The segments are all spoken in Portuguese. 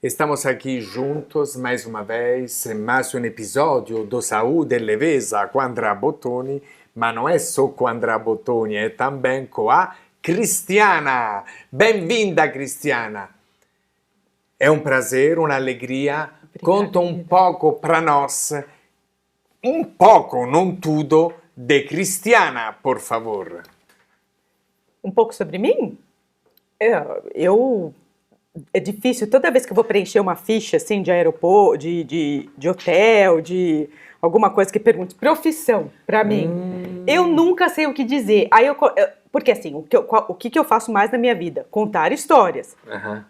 Estamos aqui juntos mais uma vez em mais um episódio do Saúde e Leveza com Andrea Bottoni, mas não é só com Andrea Bottoni, é também com a Cristiana. Bem-vinda, Cristiana. É um prazer, uma alegria. Conta um pouco para nós, um pouco, não tudo, de Cristiana, por favor. Um pouco sobre mim? É difícil, toda vez que eu vou preencher uma ficha, assim, de aeroporto, de hotel, de alguma coisa que pergunte, profissão, pra mim, eu nunca sei o que dizer. Porque assim, o que eu faço mais na minha vida? Contar histórias. Uhum.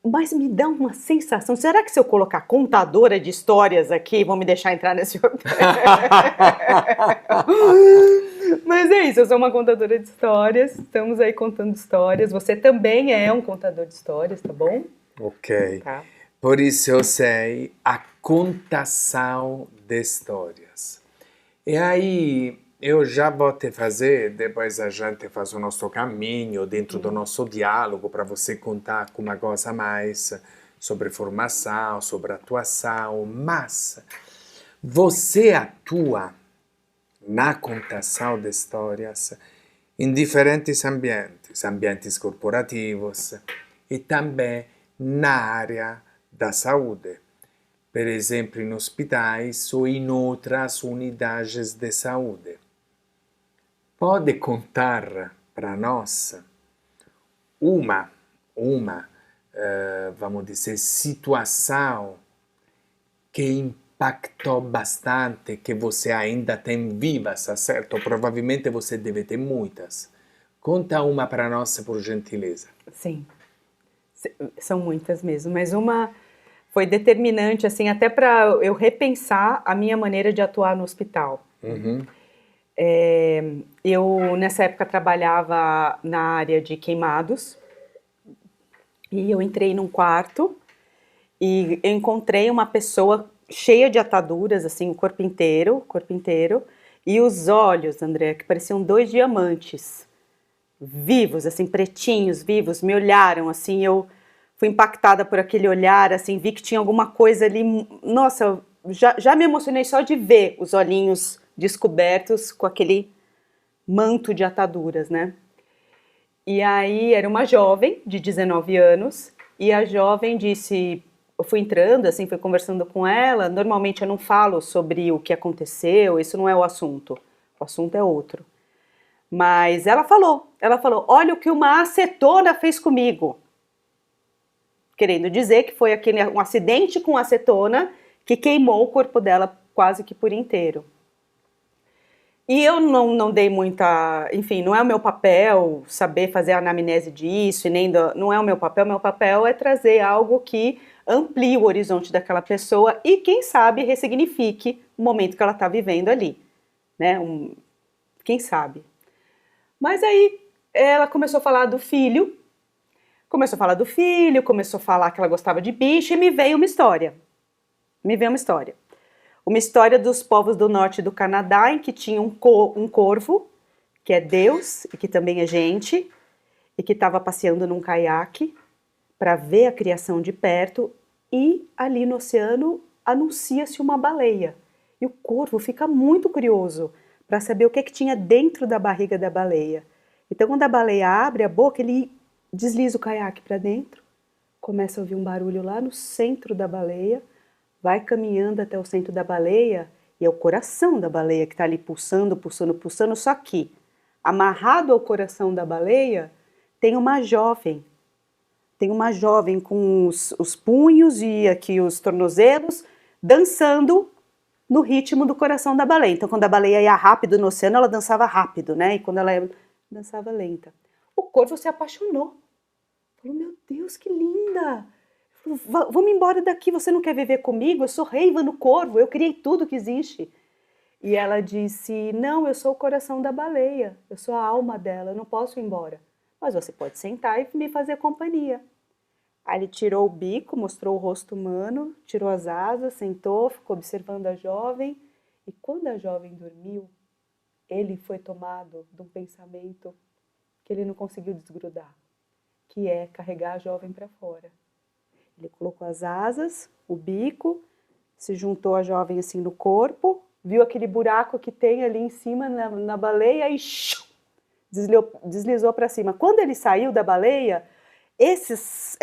Mas me dá uma sensação, será que se eu colocar contadora de histórias aqui, vão me deixar entrar nesse hotel? Mas é isso, eu sou uma contadora de histórias, estamos aí contando histórias. Você também é um contador de histórias, tá bom? Ok. Tá. Por isso eu sei a contação de histórias. E aí eu já vou te fazer, depois a gente faz o nosso caminho dentro do nosso diálogo para você contar alguma coisa a mais sobre formação, sobre atuação, mas você atua na contação de histórias em diferentes ambientes, ambientes corporativos e também na área da saúde. Por exemplo, em hospitais ou em outras unidades de saúde. Pode contar para nós vamos dizer, situação que impactou bastante, que você ainda tem vivas, certo? Provavelmente você deve ter muitas. Conta uma para nós, por gentileza. Sim, são muitas mesmo, mas uma foi determinante, assim, até para eu repensar a minha maneira de atuar no hospital. Uhum. Eu, nessa época, trabalhava na área de queimados e eu entrei num quarto e eu encontrei uma pessoa cheia de ataduras, assim, o corpo inteiro, e os olhos, André, que pareciam dois diamantes, vivos, assim, pretinhos, vivos, me olharam, assim, eu fui impactada por aquele olhar, assim, vi que tinha alguma coisa ali, nossa, já me emocionei só de ver os olhinhos descobertos com aquele manto de ataduras, né? E aí era uma jovem de 19 anos e a jovem disse, eu fui entrando, assim, fui conversando com ela, normalmente eu não falo sobre o que aconteceu, isso não é o assunto é outro. Mas ela falou, olha o que uma acetona fez comigo. Querendo dizer que foi um acidente com acetona que queimou o corpo dela quase que por inteiro. E eu não dei muita, enfim, não é o meu papel saber fazer a anamnese disso, não é o meu papel é trazer algo que amplie o horizonte daquela pessoa e, quem sabe, ressignifique o momento que ela está vivendo ali, né? Quem sabe. Mas aí ela começou a falar do filho, começou a falar que ela gostava de bicho e me veio uma história. Uma história dos povos do norte do Canadá, em que tinha um corvo, que é Deus e que também é gente, e que estava passeando num caiaque para ver a criação de perto, e ali no oceano anuncia-se uma baleia. E o corvo fica muito curioso para saber o que tinha dentro da barriga da baleia. Então, quando a baleia abre a boca, ele desliza o caiaque para dentro, começa a ouvir um barulho lá no centro da baleia, vai caminhando até o centro da baleia e é o coração da baleia que está ali pulsando, só que amarrado ao coração da baleia tem uma jovem. Tem uma jovem com os punhos e aqui os tornozelos dançando no ritmo do coração da baleia. Então, quando a baleia ia rápido no oceano, ela dançava rápido, né? E quando ela dançava lenta. O corvo se apaixonou. Falou, meu Deus, que linda! Vamos embora daqui, você não quer viver comigo? Eu sou Reiva no Corvo, eu criei tudo que existe. E ela disse, não, eu sou o coração da baleia, eu sou a alma dela, eu não posso ir embora. Mas você pode sentar e me fazer companhia. Aí ele tirou o bico, mostrou o rosto humano, tirou as asas, sentou, ficou observando a jovem. E quando a jovem dormiu, ele foi tomado de um pensamento que ele não conseguiu desgrudar, que é carregar a jovem para fora. Ele colocou as asas, o bico, se juntou a jovem assim no corpo, viu aquele buraco que tem ali em cima na baleia e deslizou para cima. Quando ele saiu da baleia, esses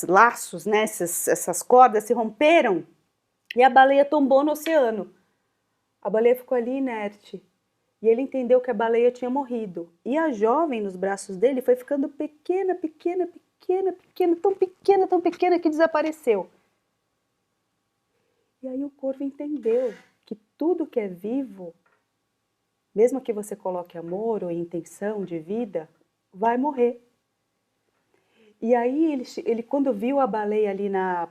laços, né, essas cordas se romperam e a baleia tombou no oceano. A baleia ficou ali inerte. E ele entendeu que a baleia tinha morrido. E a jovem nos braços dele foi ficando pequena, pequena, pequena, pequena, tão pequena que desapareceu. E aí o corvo entendeu que tudo que é vivo, mesmo que você coloque amor ou intenção de vida, vai morrer. E aí ele quando viu a baleia ali na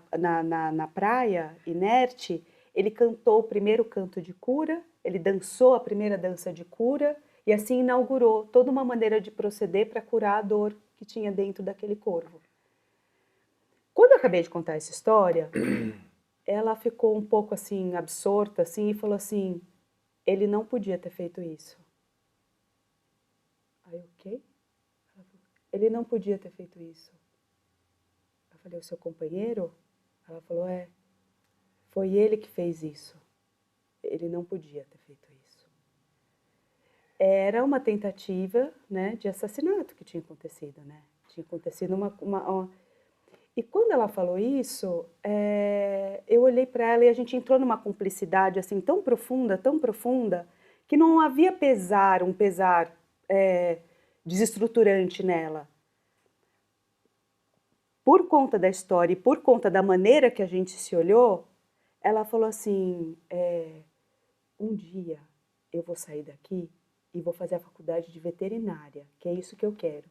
praia, inerte, ele cantou o primeiro canto de cura, ele dançou a primeira dança de cura e assim inaugurou toda uma maneira de proceder para curar a dor que tinha dentro daquele corvo. Quando eu acabei de contar essa história, ela ficou um pouco assim absorta assim e falou assim: ele não podia ter feito isso. Aí o quê? Ele não podia ter feito isso. Eu falei: o seu companheiro? Ela falou: é. Foi ele que fez isso. Ele não podia ter feito isso. Era uma tentativa, né, de assassinato que tinha acontecido, né? Tinha acontecido uma... E quando ela falou isso, eu olhei para ela e a gente entrou numa cumplicidade assim tão profunda, que não havia um pesar desestruturante nela. Por conta da história e por conta da maneira que a gente se olhou, ela falou assim: um dia eu vou sair daqui e vou fazer a faculdade de veterinária, que é isso que eu quero.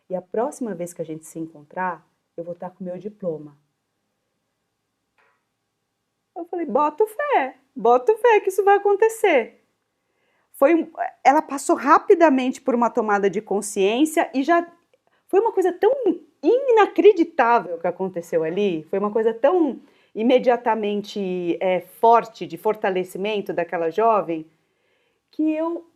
E a próxima vez que a gente se encontrar, eu vou estar com o meu diploma. Eu falei: boto fé que isso vai acontecer. Ela passou rapidamente por uma tomada de consciência e já foi uma coisa tão inacreditável que aconteceu ali, foi uma coisa tão imediatamente forte, de fortalecimento daquela jovem, que eu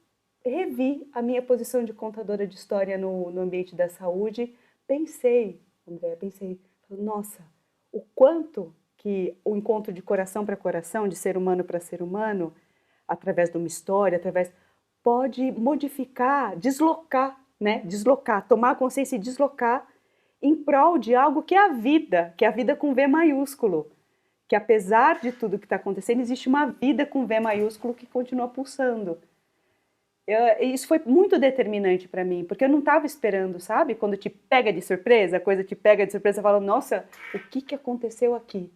revi a minha posição de contadora de história no ambiente da saúde, pensei, André, nossa, o quanto que o encontro de coração para coração, de ser humano para ser humano, através de uma história, pode modificar, deslocar, né? Deslocar, tomar consciência e deslocar em prol de algo que é a vida com V maiúsculo, que apesar de tudo que está acontecendo, existe uma vida com V maiúsculo que continua pulsando. Isso foi muito determinante para mim, porque eu não estava esperando, sabe? Quando te pega de surpresa, a coisa te pega de surpresa, você fala: nossa, o que aconteceu aqui?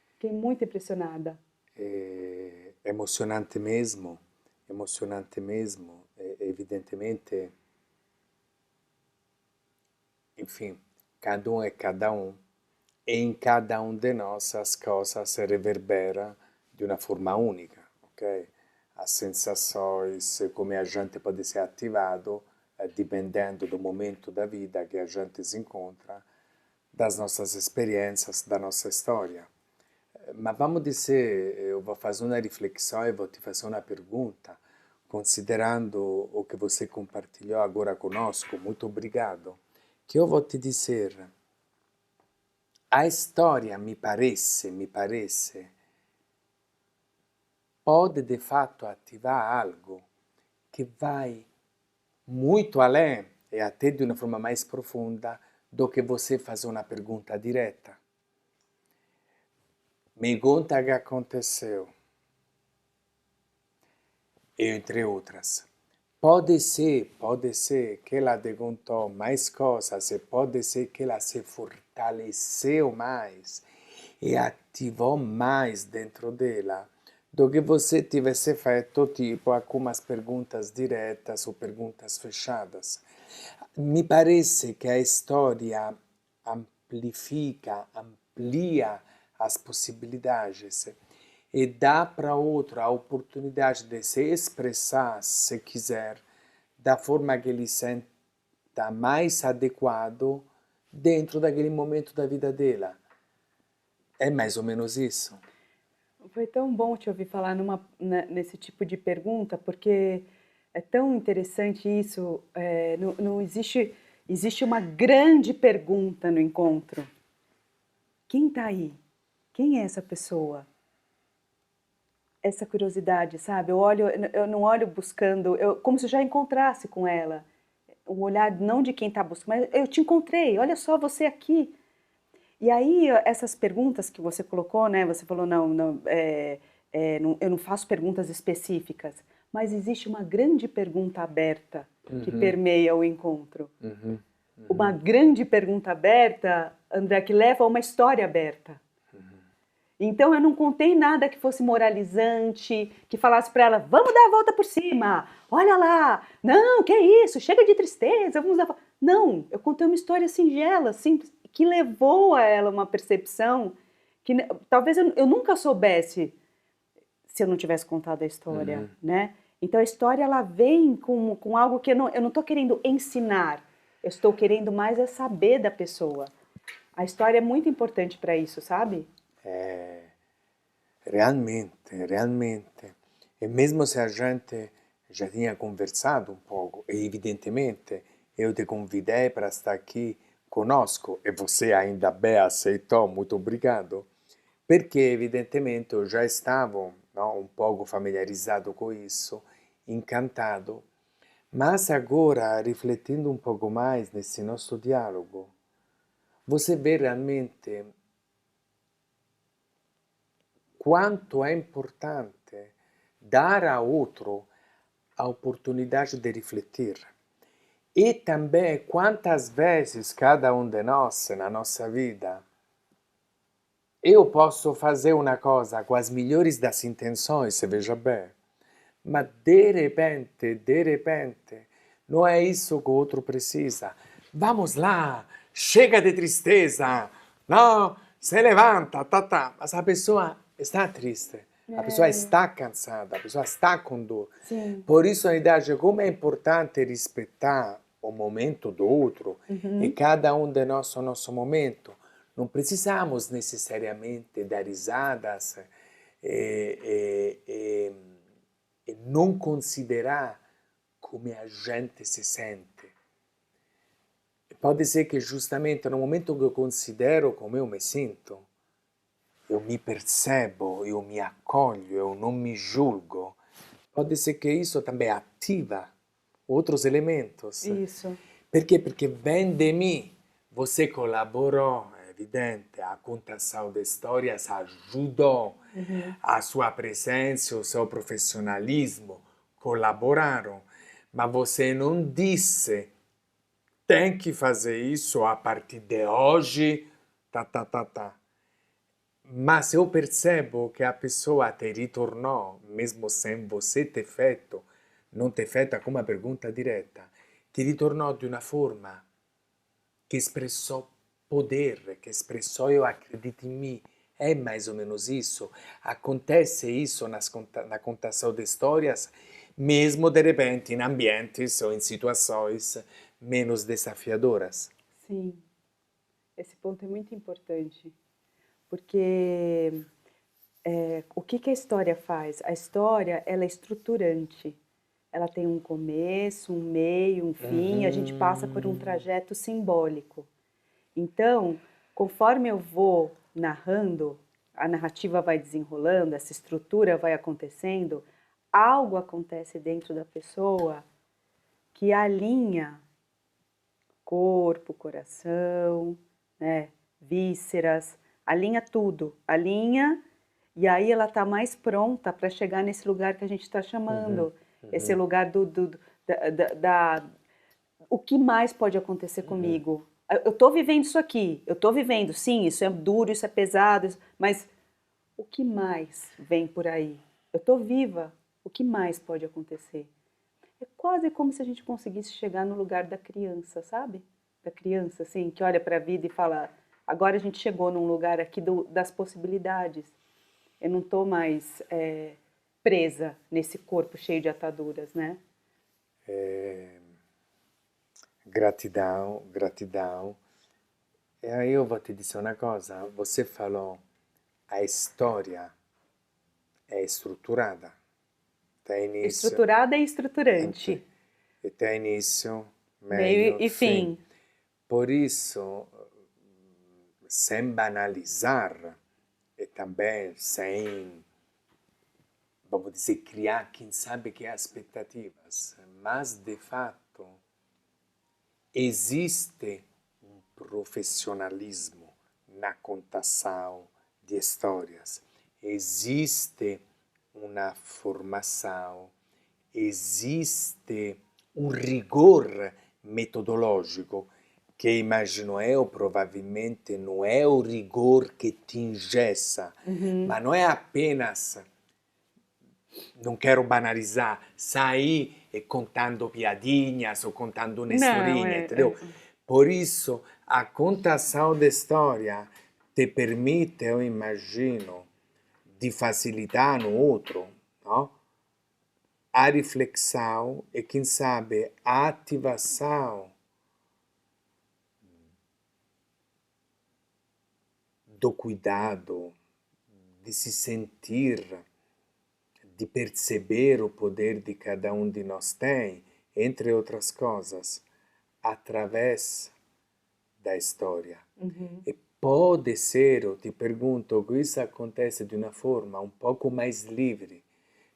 Fiquei muito impressionada. É emocionante mesmo, evidentemente, enfim, cada um é cada um, e em cada um de nós as coisas se reverberam de uma forma única, ok? As sensações, como a gente pode ser ativado, dependendo do momento da vida que a gente se encontra, das nossas experiências, da nossa história. Mas vamos dizer, eu vou fazer uma reflexão e vou te fazer uma pergunta, considerando o que você compartilhou agora conosco, muito obrigado, que eu vou te dizer, a história me parece, pode de fato ativar algo que vai muito além e até de uma forma mais profunda do que você fazer uma pergunta direta. Me conta o que aconteceu. Entre outras. Pode ser que ela te contou mais coisas e pode ser que ela se fortaleceu mais e ativou mais dentro dela do que você tivesse feito, tipo, algumas perguntas diretas ou perguntas fechadas. Me parece que a história amplifica, amplia as possibilidades e dá para outro a oportunidade de se expressar, se quiser, da forma que ele senta mais adequado dentro daquele momento da vida dela. É mais ou menos isso. Foi tão bom te ouvir falar nesse tipo de pergunta, porque é tão interessante isso. Não existe uma grande pergunta no encontro. Quem está aí? Quem é essa pessoa? Essa curiosidade, sabe? Eu não olho buscando, como se eu já encontrasse com ela. Um olhar não de quem está buscando, mas eu te encontrei, olha só você aqui. E aí, essas perguntas que você colocou, né? Você falou, eu não faço perguntas específicas, mas existe uma grande pergunta aberta que Uhum, permeia o encontro. uhum, Uma uhum, grande pergunta aberta, André, que leva a uma história aberta. Então eu não contei nada que fosse moralizante, que falasse para ela, vamos dar a volta por cima, olha lá, não, que isso, chega de tristeza, vamos dar. Não, eu contei uma história singela, simples, que levou a ela uma percepção que talvez eu nunca soubesse se eu não tivesse contado a história, uhum. né? Então a história ela vem com algo que eu não estou querendo ensinar, eu estou querendo mais é saber da pessoa. A história é muito importante para isso, sabe? Realmente, realmente. E mesmo se a gente já tinha conversado um pouco, e evidentemente eu te convidei para estar aqui conosco, e você ainda bem aceitou, muito obrigado, perché evidentemente eu já estava, no, um pouco familiarizado com isso, encantado, mas agora, riflettendo um pouco mais nesse nostro dialogo, você vê realmente quanto é importante dar a outro a oportunidade de refletir. E também quantas vezes cada um de nós, na nossa vida, eu posso fazer uma coisa com as melhores das intenções, se veja bem, mas de repente, não é isso que o outro precisa. Vamos lá, chega de tristeza, não, se levanta, tá, tá. Mas a pessoa está triste, a pessoa É, está cansada, a pessoa está com dor. sim. Por isso, a idade, como é importante respeitar o momento do outro e Uhum. cada um de nós o nosso momento. Não precisamos necessariamente dar risadas e não considerar como a gente se sente. Pode ser que justamente no momento que eu considero como eu me sinto, eu me percebo, eu me acolho, eu não me julgo. Pode ser que isso também ativa outros elementos. Isso. Per quê? Perché vem de mim. Você colaborou, é evidente, a contação de histórias ajudou, Uhum. a sua presença, o seu profissionalismo colaboraram, mas você não disse, tem que fazer isso a partir de hoje, tá, tá, tá, tá. Mas eu percebo que a pessoa te ritornò, mesmo sem você ter feito, não ter feito com uma pergunta direta, ti ritornò di una forma che espressou poder, que expressou eu acredito em mim. É mais ou menos isso. Acontece isso na contação de histórias, mesmo de repente em ambientes ou em situações menos desafiadoras. Sim, esse ponto é muito importante, porque o que que a história faz? A história, ela é estruturante. Ela tem um começo, um meio, um fim, a gente passa por um Uhum. trajeto simbólico. Então, conforme eu vou narrando, a narrativa vai desenrolando, essa estrutura vai acontecendo, algo acontece dentro da pessoa que alinha corpo, coração, né, vísceras, alinha tudo, alinha e aí ela está mais pronta para chegar nesse lugar que a gente está Uhum. chamando, esse Uhum. lugar o que mais pode acontecer Uhum. comigo? Eu estou vivendo isso aqui, eu estou vivendo, sim, isso é duro, isso é pesado, mas o que mais vem por aí? Eu estou viva, o que mais pode acontecer? É quase como se a gente conseguisse chegar no lugar da criança, sabe? Da criança, assim, que olha para a vida e fala: agora a gente chegou num lugar aqui das possibilidades. Eu não estou mais presa nesse corpo cheio de ataduras, né? Gratidão, gratidão. E aí eu vou te dizer uma coisa. Você falou, a história é estruturada. Tem início, Estruturada e estruturante. tem início, Meio meio, e fim. fim. Por isso, sem banalizar e também sem, vamos dizer, criar, quem sabe que expectativas, mas de fato existe um profissionalismo na contação de histórias, existe uma formação, existe um rigor metodológico que imagino eu provavelmente não é o rigor que te engessa, mas não é apenas, não quero banalizar, sair contando piadinhas ou contando uma Não, historinha, entendeu? Por isso, a contação de história te permite, eu imagino, de facilitar no outro, não? A reflexão e, quem sabe, a ativação do cuidado, de se sentir, de perceber o poder de cada um de nós tem, entre outras coisas, através da história. E pode ser, eu te pergunto, que isso acontece de uma forma um pouco mais livre,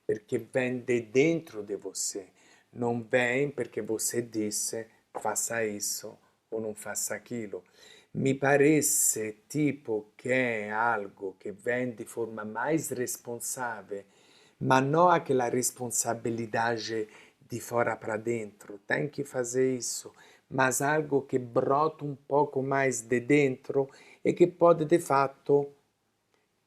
porque vem de dentro de você, não vem porque você disse faça isso ou não faça aquilo. Me parece tipo que é algo que vem de forma mais responsável, mas não aquela responsabilidade de fora para dentro, tem que fazer isso, mas algo que brota um pouco mais de dentro e que pode de fato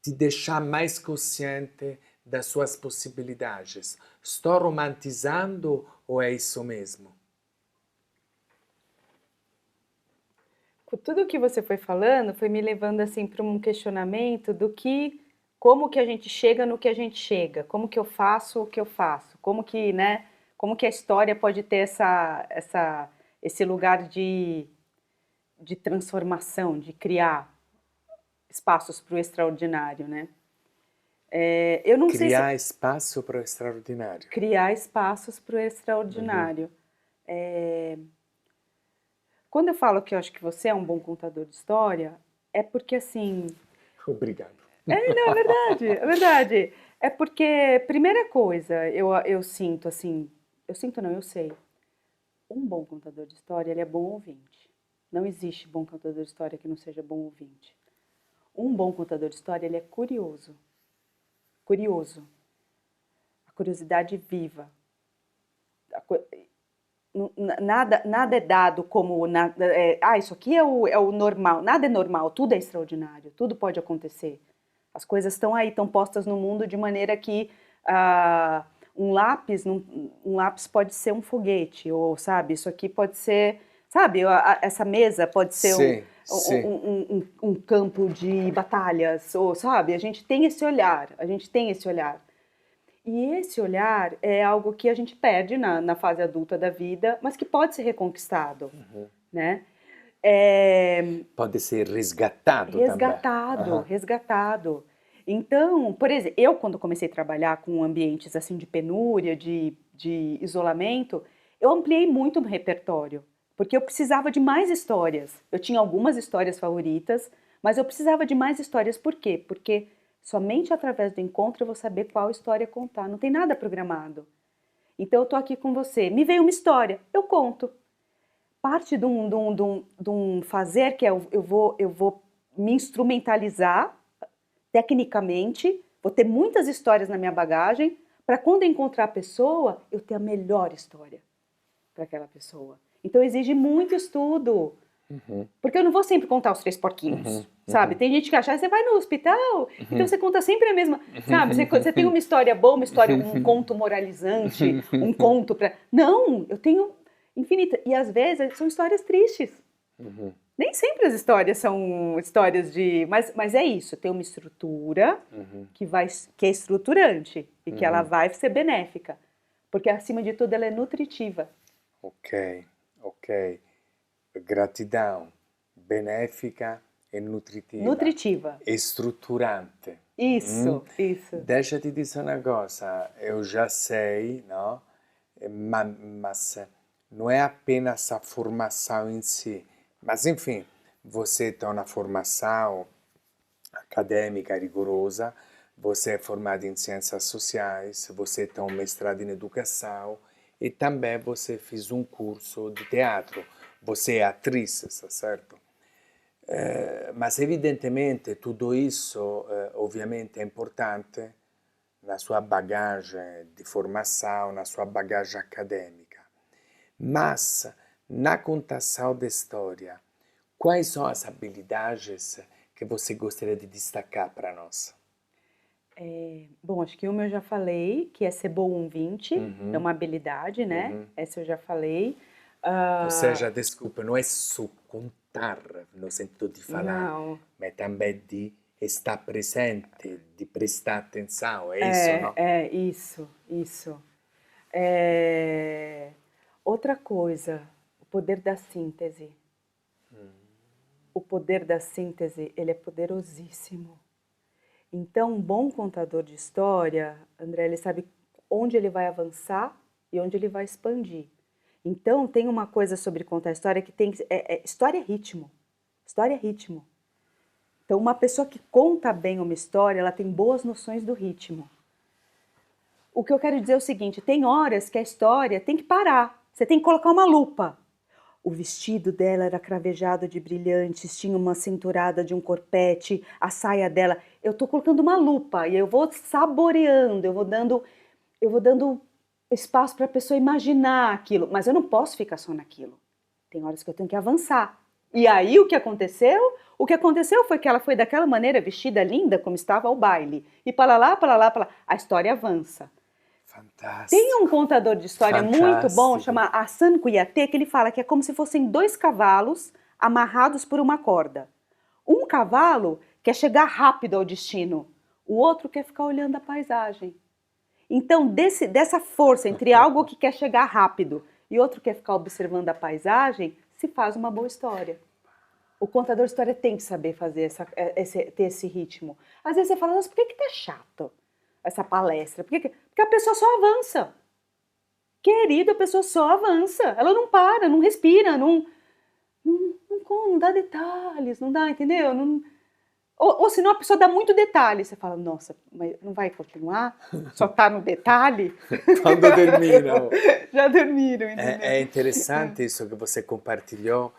te deixar mais consciente das suas possibilidades. Estou romantizando ou é isso mesmo? Tudo que você foi falando foi me levando assim para um questionamento do que, como que a gente chega no que a gente chega, como que eu faço o que eu faço, como que, né, como que a história pode ter esse lugar de transformação, de criar espaços para o extraordinário, né? Eu não sei se Criar espaço para o extraordinário. criar espaços para o extraordinário. Quando eu falo que eu acho que você é um bom contador de história, é porque assim, Obrigado. não, é verdade, é verdade. É porque, primeira coisa, eu sinto assim, eu sinto não, eu sei. Um bom contador de história, ele é bom ouvinte. Não existe bom contador de história que não seja bom ouvinte. Um bom contador de história, ele é curioso. Curioso. A curiosidade viva. Nada é dado como, isso aqui é o normal. Nada é normal, tudo é extraordinário, tudo pode acontecer. As coisas estão aí, estão postas no mundo de maneira que um lápis pode ser um foguete, ou sabe, isso aqui pode ser, sabe, essa mesa pode ser Sim, sim. um campo de batalhas, ou sabe, a gente tem esse olhar, a gente tem esse olhar. E esse olhar é algo que a gente perde na fase adulta da vida, mas que pode ser reconquistado, né? Pode ser resgatado também. Resgatado. Então, por exemplo, eu quando comecei a trabalhar com ambientes assim de penúria, de isolamento, eu ampliei muito o repertório, porque eu precisava de mais histórias. Eu tinha algumas histórias favoritas, mas eu precisava de mais histórias. Por quê? Porque somente através do encontro eu vou saber qual história contar. Não tem nada programado. Então eu tô aqui com você. Me veio uma história, eu conto. Parte de um fazer que é eu vou me instrumentalizar tecnicamente, vou ter muitas histórias na minha bagagem, para quando eu encontrar a pessoa, eu ter a melhor história para aquela pessoa. Então exige muito estudo. Porque eu não vou sempre contar os três porquinhos, sabe? Tem gente que acha, você vai no hospital, então você conta sempre a mesma, sabe? Você tem uma história boa, uma história, um conto moralizante, um conto para... Não, eu tenho infinita. E às vezes são histórias tristes. Nem sempre as histórias são histórias de... Mas é isso, tem uma estrutura que é estruturante e que ela vai ser benéfica. Porque, acima de tudo, ela é nutritiva. Ok. Gratidão. Benéfica e nutritiva. Nutritiva. Estruturante. Isso. Deixa eu te dizer uma coisa. Eu já sei, não? Mas não é apenas a formação em si. Mas, enfim, você tem uma formação acadêmica rigorosa, você é formado em ciências sociais, você tem um mestrado em educação e também você fez um curso de teatro. Você é atriz, está certo? Mas evidentemente tudo isso, ovviamente, é importante na sua bagagem de formação, na sua bagagem acadêmica. Mas, na contação da história, quais são as habilidades que você gostaria de destacar para nós? Bom, acho que uma eu já falei, que é ser bom ouvinte, é uma habilidade, né? Essa eu já falei. Ou seja, desculpa, não é só contar no sentido de falar, Não, mas também de estar presente, de prestar atenção, é isso, não? isso, isso. É, Outra coisa, o poder da síntese. O poder da síntese, ele é poderosíssimo. Então, um bom contador de história, André, ele sabe onde ele vai avançar e onde ele vai expandir. Então, tem uma coisa sobre contar história que tem história é ritmo. História é ritmo. Então, uma pessoa que conta bem uma história, ela tem boas noções do ritmo. O que eu quero dizer é o seguinte, tem horas que a história tem que parar. Você tem que colocar uma lupa. O vestido dela era cravejado de brilhantes, tinha uma cinturada de um corpete, a saia dela. Eu estou colocando uma lupa e eu vou saboreando, eu vou dando espaço para a pessoa imaginar aquilo, mas eu não posso ficar só naquilo. Tem horas que eu tenho que avançar. E aí o que aconteceu? O que aconteceu foi que ela foi daquela maneira vestida linda como estava ao baile. E para lá, para lá, para lá, a história avança. Tem Fantástico. um contador de história muito bom, Fantástico. chama Hassan Kouyaté, que ele fala que é como se fossem dois cavalos amarrados por uma corda. Um cavalo quer chegar rápido ao destino, o outro quer ficar olhando a paisagem. Então, dessa força entre algo que quer chegar rápido e outro quer ficar observando a paisagem, se faz uma boa história. O contador de história tem que saber fazer ter esse ritmo. Às vezes você fala, nossa, por que tá chato essa palestra? Porque a pessoa só avança. Querido, a pessoa só avança. Ela não para, não respira, não dá detalhes, não dá, entendeu? Ou senão a pessoa dá muito detalhe. Você fala, nossa, mas não vai continuar? Só tá no detalhe? Quando terminam. Já dormiram, entendeu? É interessante isso que você compartilhou,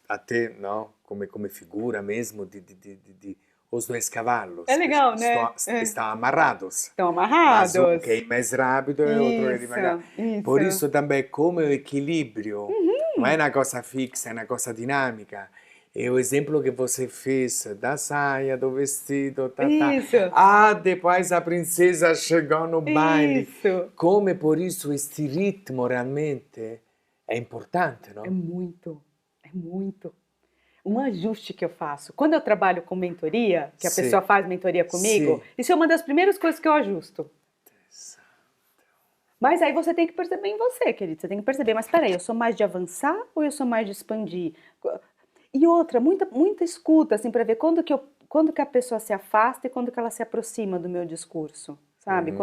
até não, como figura mesmo de os dois cavalos. É legal, né? Estão amarrados. Estão Mas um amarrados. que é mais rápido e outro é devagar. Por isso também como o equilíbrio não é uma coisa fixa, é uma coisa dinâmica. É o exemplo que você fez da saia, do vestido, Isso. depois a princesa chegou no baile. Isso. Come por isso este ritmo realmente é importante, não? É muito, é muito. Um ajuste que eu faço. Quando eu trabalho com mentoria, que a Sim. pessoa faz mentoria comigo, Sim. isso é uma das primeiras coisas que eu ajusto. Mas aí você tem que perceber em você, querido. Você tem que perceber, mas peraí, eu sou mais de avançar ou eu sou mais de expandir? E outra, muita escuta, assim, para ver quando que a pessoa se afasta e quando que ela se aproxima do meu discurso, sabe?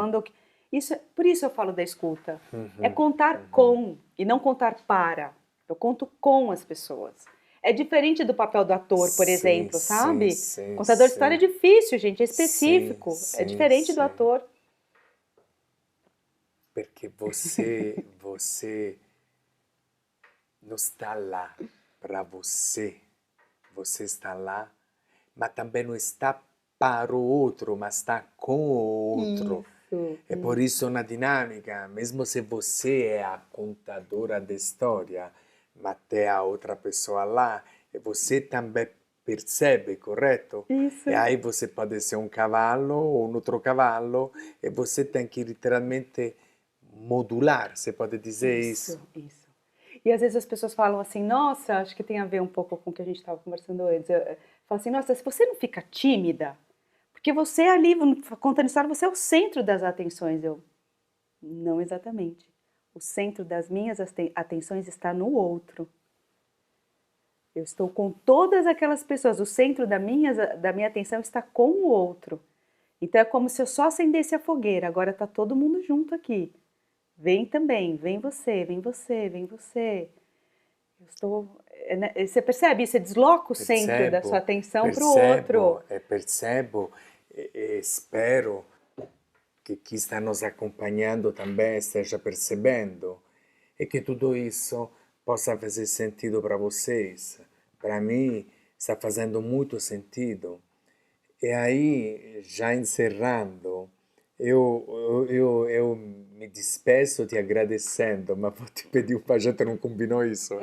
Por isso eu falo da escuta. É contar com e não contar para. Eu conto com as pessoas. É diferente do papel do ator, por Sim, exemplo, sabe? sim, Contador de sim. história é difícil, gente, é específico. Sim, É diferente do sim. ator. Porque você não está lá para você. Você está lá, mas também não está para o outro, mas está com o outro. Isso. É por isso na dinâmica, mesmo se você é a contadora da história, mas tem a outra pessoa lá, e você também percebe, correto? Isso. E aí você pode ser um cavalo ou um outro cavalo, e você tem que literalmente modular, você pode dizer isso. Isso. E às vezes as pessoas falam assim, nossa, acho que tem a ver um pouco com o que a gente estava conversando antes. Falo assim, nossa, se você não fica tímida, porque você ali, contando história, você é o centro das atenções. Não exatamente. O centro das minhas atenções está no outro. Eu estou com todas aquelas pessoas, o centro da minha atenção está com o outro. Então é como se eu só acendesse a fogueira, agora está todo mundo junto aqui. Vem também, vem você, vem você, vem você. Você percebe? Você desloca o centro da sua atenção para o outro. Percebo e espero que quem está nos acompanhando também esteja percebendo e que tudo isso possa fazer sentido para vocês. Para mim, está fazendo muito sentido. E aí, já encerrando, eu me despeço te agradecendo, mas vou te pedir a gente não combinou isso.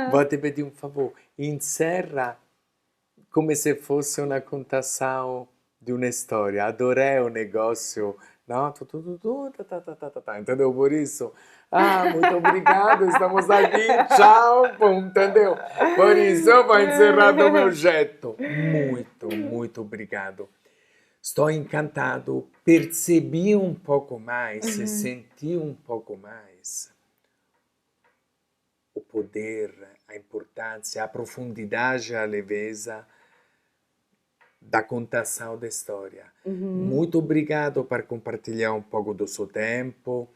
Vou te pedir um favor, encerra come se fosse uma contação de uma história. Adorei o negócio, não? Entendeu? Por isso, muito obrigado, estamos aqui, tchau, pum, entendeu? Por isso eu vou encerrar do meu jeito. Muito obrigado. Estou encantado, percebi um pouco mais, senti um pouco mais o poder, a importância, a profundidade, a leveza da contação da história. Muito obrigado por compartilhar um pouco do seu tempo,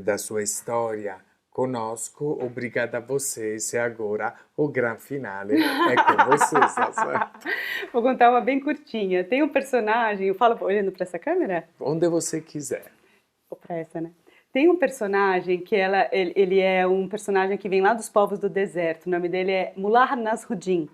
da sua história conosco. Obrigado a vocês. E agora o grande finale é com vocês, tá certo? Vou contar uma bem curtinha. Tem um personagem, eu falo olhando para essa câmera? Onde você quiser. Ou para essa, né? Tem um personagem que ele é um personagem que vem lá dos povos do deserto. O nome dele é Mullah Nasruddin.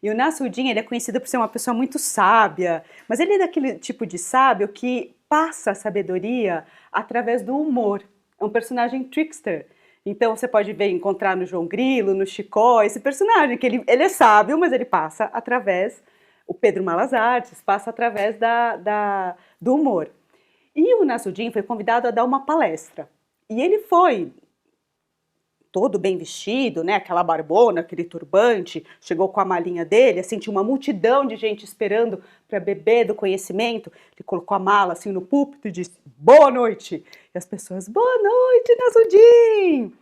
E o Nasruddin, ele é conhecido por ser uma pessoa muito sábia, mas ele é daquele tipo de sábio que passa a sabedoria através do humor. É um personagem trickster. Então você pode encontrar no João Grilo, no Chicó, esse personagem, que ele é sábio, mas ele passa através, o Pedro Malas Artes, passa através do humor. E o Nasruddin foi convidado a dar uma palestra. E ele foi todo bem vestido, né? Aquela barbona, aquele turbante, chegou com a malinha dele, assim, tinha uma multidão de gente esperando para beber do conhecimento. Ele colocou a mala assim no púlpito e disse: boa noite. E as pessoas: boa noite, Nasruddin.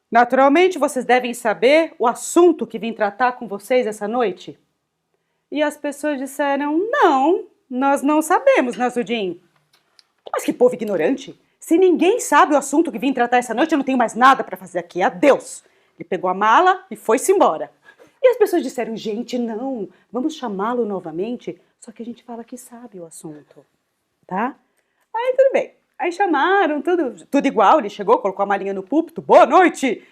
Naturalmente, vocês devem saber o assunto que vim tratar com vocês essa noite. E as pessoas disseram: não, nós não sabemos, Nasruddin. Mas que povo ignorante! Se ninguém sabe o assunto que vim tratar essa noite, eu não tenho mais nada para fazer aqui. Adeus! Ele pegou a mala e foi-se embora. E as pessoas disseram: gente, não, vamos chamá-lo novamente, só que a gente fala que sabe o assunto, tá? Aí tudo bem. Aí chamaram, tudo igual, ele chegou, colocou a malinha no púlpito: boa noite!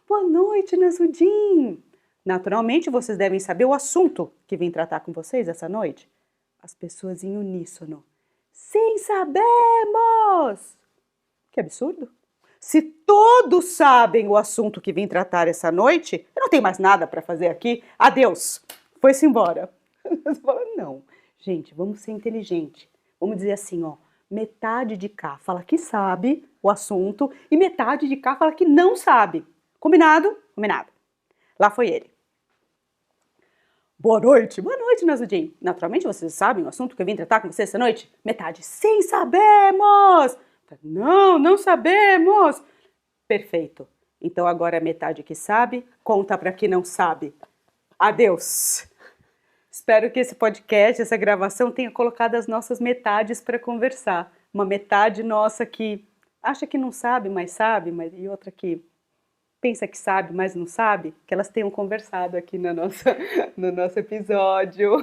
Boa noite, Nasruddin! Naturalmente, vocês devem saber o assunto que vim tratar com vocês essa noite. As pessoas em uníssono: sim, sabemos! Que absurdo! Se todos sabem o assunto que vim tratar essa noite, eu não tenho mais nada para fazer aqui. Adeus! Foi-se embora. Você fala: não, gente, vamos ser inteligentes. Vamos dizer assim, ó, metade de cá fala que sabe o assunto e metade de cá fala que não sabe. Combinado? Combinado. Lá foi ele. Boa noite, Nasruddin. Naturalmente vocês sabem o assunto que eu vim tratar com vocês essa noite? Metade: sim, sabemos! Não, não sabemos! Perfeito. Então agora a metade que sabe, conta para quem não sabe. Adeus! Espero que esse podcast, essa gravação, tenha colocado as nossas metades para conversar. Uma metade nossa que acha que não sabe, mas e outra que pensa que sabe, mas não sabe, que elas tenham conversado aqui no nosso episódio.